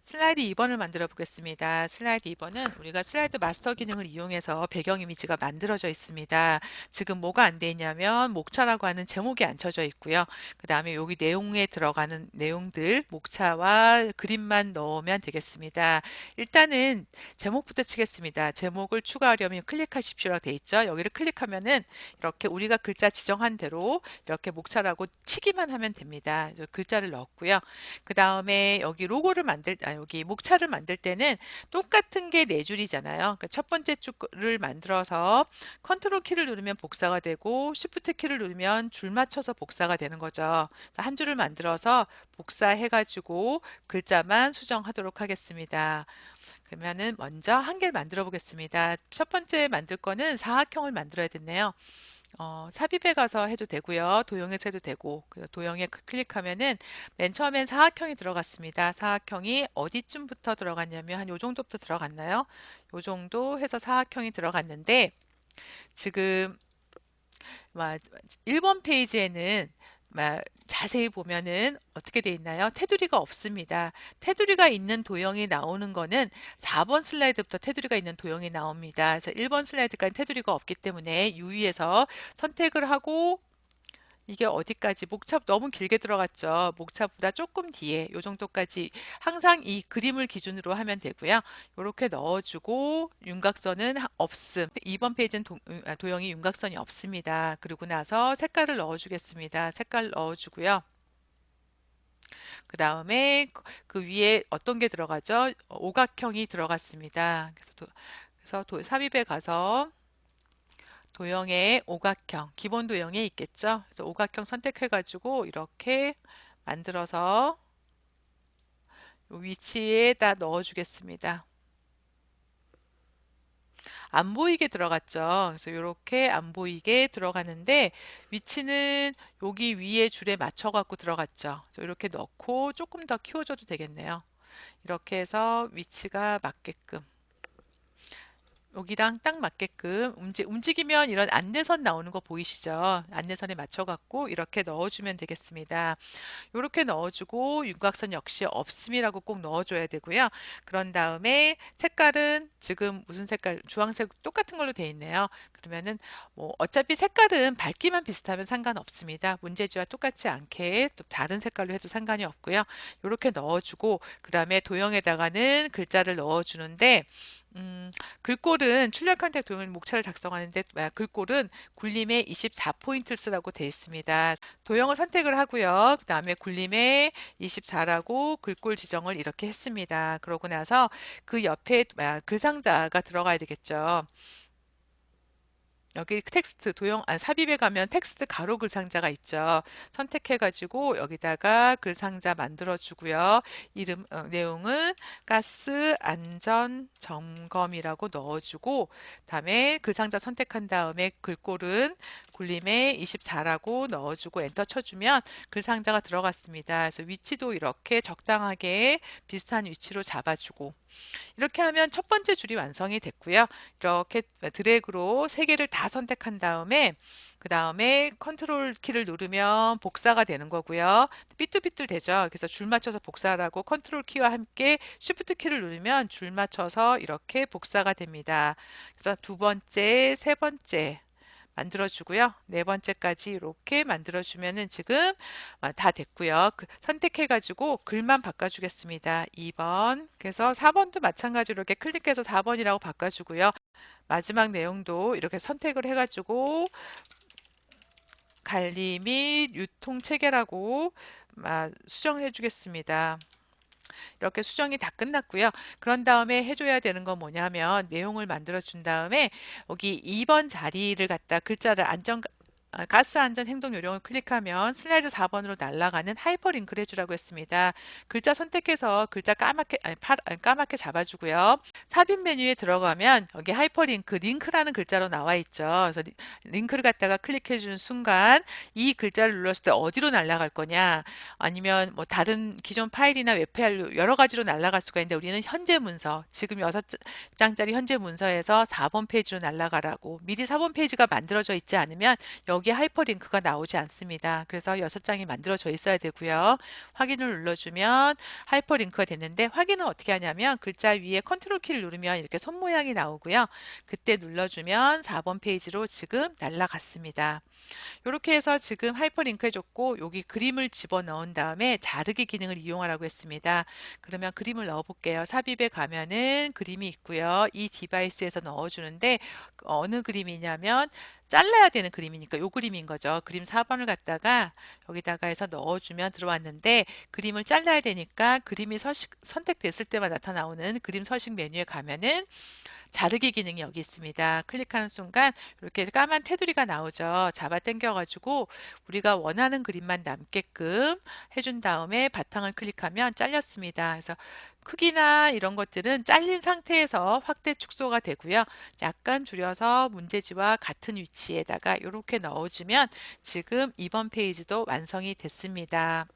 슬라이드 2번을 만들어 보겠습니다. 슬라이드 2번은 우리가 슬라이드 마스터 기능을 이용해서 배경 이미지가 만들어져 있습니다. 지금 뭐가 안 돼 있냐면 목차라고 하는 제목이 안 쳐져 있고요. 그 다음에 여기 내용에 들어가는 내용들 목차와 그림만 넣으면 되겠습니다. 일단은 제목부터 치겠습니다. 제목을 추가하려면 클릭하십시오라고 돼 있죠. 여기를 클릭하면은 이렇게 우리가 글자 지정한 대로 이렇게 목차라고 치기만 하면 됩니다. 글자를 넣었고요. 그 다음에 여기 로고를 여기 목차를 만들 때는 똑같은 게 네 줄이잖아요. 그러니까 첫 번째 줄을 만들어서 컨트롤 키를 누르면 복사가 되고 쉬프트 키를 누르면 줄 맞춰서 복사가 되는 거죠. 한 줄을 만들어서 복사해가지고 글자만 수정하도록 하겠습니다. 그러면은 먼저 한 개를 만들어 보겠습니다. 첫 번째 만들 거는 사각형을 만들어야 됐네요. 삽입에 가서 해도 되고요. 도형에서 해도 되고 도형에 클릭하면은 맨 처음엔 사각형이 들어갔습니다. 사각형이 어디쯤부터 들어갔냐면 한 요 정도부터 들어갔나요? 요 정도 해서 사각형이 들어갔는데 지금 1번 페이지에는 자세히 보면은 어떻게 돼 있나요? 테두리가 없습니다. 테두리가 있는 도형이 나오는 거는 4번 슬라이드부터 테두리가 있는 도형이 나옵니다. 그래서 1번 슬라이드까지 테두리가 없기 때문에 유의해서 선택을 하고 이게 어디까지 목차 너무 길게 들어갔죠. 목차보다 조금 뒤에 요 정도까지 항상 이 그림을 기준으로 하면 되고요. 이렇게 넣어주고 윤곽선은 없음. 2번 페이지는 도형이 윤곽선이 없습니다. 그리고 나서 색깔을 넣어주겠습니다. 색깔 넣어주고요. 그 다음에 그 위에 어떤 게 들어가죠? 오각형이 들어갔습니다. 그래서 삽입에 가서 도형의 오각형, 기본 도형에 있겠죠? 그래서 오각형 선택해가지고 이렇게 만들어서 위치에다 넣어주겠습니다. 안 보이게 들어갔죠. 그래서 이렇게 안 보이게 들어가는데 위치는 여기 위에 줄에 맞춰갖고 들어갔죠. 그래서 이렇게 넣고 조금 더 키워줘도 되겠네요. 이렇게 해서 위치가 맞게끔. 여기랑 딱 맞게끔 움직이면 이런 안내선 나오는 거 보이시죠? 안내선에 맞춰갖고 이렇게 넣어주면 되겠습니다. 이렇게 넣어주고 윤곽선 역시 없음이라고 꼭 넣어줘야 되고요. 그런 다음에 색깔은 지금 무슨 색깔? 주황색 똑같은 걸로 돼 있네요. 그러면은 뭐 어차피 색깔은 밝기만 비슷하면 상관없습니다. 문제지와 똑같지 않게 또 다른 색깔로 해도 상관이 없고요. 이렇게 넣어주고 그 다음에 도형에다가는 글자를 넣어주는데 글꼴은 출력한테 도형 목차를 작성하는데 글꼴은 굴림에 24포인트를 쓰라고 되어 있습니다. 도형을 선택을 하고요. 그 다음에 굴림에 24라고 글꼴 지정을 이렇게 했습니다. 그러고 나서 그 옆에 글상자가 들어가야 되겠죠. 여기 텍스트 삽입에 가면 텍스트 가로 글상자가 있죠. 선택해가지고 여기다가 글상자 만들어 주고요. 내용은 가스 안전 점검이라고 넣어주고 다음에 글상자 선택한 다음에 글꼴은 굴림에 24라고 넣어주고 엔터 쳐주면 글상자가 들어갔습니다. 그래서 위치도 이렇게 적당하게 비슷한 위치로 잡아주고 이렇게 하면 첫 번째 줄이 완성이 됐고요. 이렇게 드래그로 세 개를 다 선택한 다음에 그 다음에 컨트롤 키를 누르면 복사가 되는 거고요. 삐뚤삐뚤 되죠. 그래서 줄 맞춰서 복사하라고 컨트롤 키와 함께 쉬프트 키를 누르면 줄 맞춰서 이렇게 복사가 됩니다. 그래서 두 번째, 세 번째 만들어 주고요. 네 번째까지 이렇게 만들어 주면은 지금 다 됐고요. 선택해 가지고 글만 바꿔 주겠습니다. 2번. 그래서 4번도 마찬가지로 이렇게 클릭해서 4번이라고 바꿔 주고요. 마지막 내용도 이렇게 선택을 해 가지고 관리 및 유통 체계라고 수정해 주겠습니다. 이렇게 수정이 다 끝났고요. 그런 다음에 해줘야 되는 건 뭐냐면 내용을 만들어 준 다음에 여기 2번 자리를 갖다 글자를 가스 안전 행동 요령을 클릭하면 슬라이드 4번으로 날아가는 하이퍼링크를 해주라고 했습니다. 글자 선택해서 글자 까맣게 잡아주고요. 삽입 메뉴에 들어가면 여기 하이퍼링크, 링크라는 글자로 나와 있죠. 그래서 링크를 갖다가 클릭해 주는 순간 이 글자를 눌렀을 때 어디로 날아갈 거냐 아니면 뭐 다른 기존 파일이나 웹 파일로 여러 가지로 날아갈 수가 있는데 우리는 현재 문서, 지금 6장짜리 현재 문서에서 4번 페이지로 날아가라고 미리 4번 페이지가 만들어져 있지 않으면 여기 하이퍼링크가 나오지 않습니다. 그래서 6장이 만들어져 있어야 되고요. 확인을 눌러주면 하이퍼링크가 됐는데 확인은 어떻게 하냐면 글자 위에 컨트롤 키를 누르면 이렇게 손 모양이 나오고요. 그때 눌러주면 4번 페이지로 지금 날아갔습니다. 이렇게 해서 지금 하이퍼링크 해줬고 여기 그림을 집어넣은 다음에 자르기 기능을 이용하라고 했습니다. 그러면 그림을 넣어 볼게요. 삽입에 가면은 그림이 있고요. 이 디바이스에서 넣어주는데 어느 그림이냐면 잘라야 되는 그림이니까 요 그림인 거죠. 그림 4번을 갖다가 여기다가 해서 넣어주면 들어왔는데 그림을 잘라야 되니까 그림이 선택됐을 때만 나타나오는 그림 서식 메뉴에 가면은 자르기 기능이 여기 있습니다. 클릭하는 순간 이렇게 까만 테두리가 나오죠. 잡아 당겨가지고 우리가 원하는 그림만 남게끔 해준 다음에 바탕을 클릭하면 잘렸습니다. 그래서 크기나 이런 것들은 잘린 상태에서 확대 축소가 되고요. 약간 줄여서 문제지와 같은 위치에다가 이렇게 넣어주면 지금 2번 페이지도 완성이 됐습니다.